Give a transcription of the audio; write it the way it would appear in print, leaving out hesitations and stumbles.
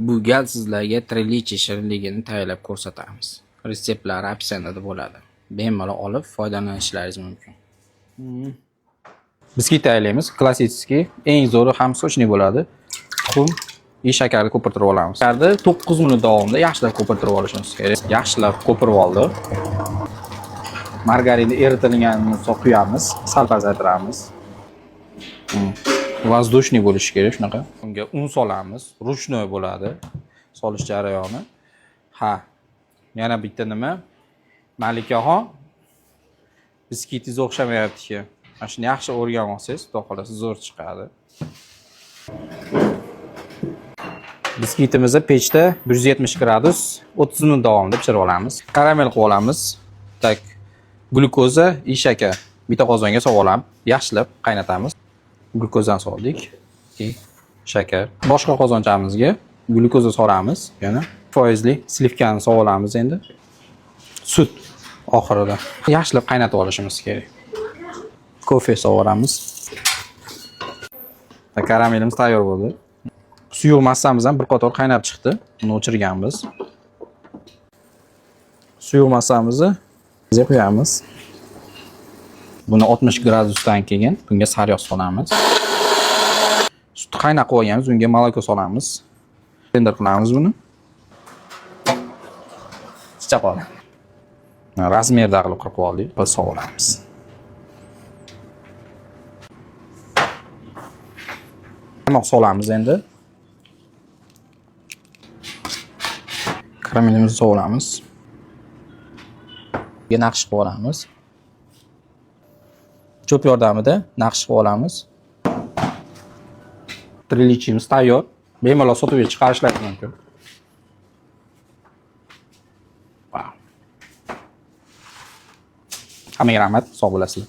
Bu gal sizlarga trilichi shirinligini tayyorlab ko'rsatamiz. Retseptlari opsioniyada bo'ladi. Bemalol olib foydalanishlaringiz mumkin. Biskit tayyorlaymiz. Klassik, eng zo'ri ham sochni bo'ladi. Tuxum, shakarni ko'pirtirib olamiz. Shakarni 9 minut davomida yaxshilab ko'pirtirib olishimiz kerak. Yaxshilab ko'pirib oldi. Margarinni eritilganini quyamiz, sal pasaytiramiz. Vazdushniy bo'lishi kerak shunaqa. Unga un solamiz, ruchnoy bo'ladi solish jarayoni. Ha. Yana bitta nima? Malikaxon biskitingiz o'xshamayapti-ki. Mana shuni yaxshi o'rganib olsangiz, xudo xolasa zo'r chiqadi. Biskitimizni pechda 170 gradus 30 minut davomida pishirib olamiz. Karamel qilib olamiz. Tak, glyukoza, shakar bitta qozonga solib, yaxshilab qaynatamiz. Glyukozani soldik. Shakar. Boshqa qozonchamizga glyukoza solamiz. Yana foizli slivkani solamiz endi. Sut oxirida. Yaxshilab qaynatib olishimiz kerak. Kofe solamiz. Karamelimiz tayyor bo'ldi. Suyuq massamiz ham bir qator qaynab chiqdi. Uni o'chirganmiz. Suyuq massamizni qo'yamiz. Buni 60 gradusdan keyin bunga sariyog' solamiz. Sut qaynab qo'yganmiz, unga moloko solamiz. Blender qilamiz buni. Chaqol. Razmerda qilib qirib oldik, biz sovuramiz. Qamoq solamiz endi. Karamelimizni sovuramiz. Naqsh qilib olamiz. Cho'p yordamida naqsh qilib olamiz. Trilichimiz tayyor. Bemalol sotib chiqarishlaringiz mumkin. Wow. Hammaga rahmat, sog' bo'lasizlar.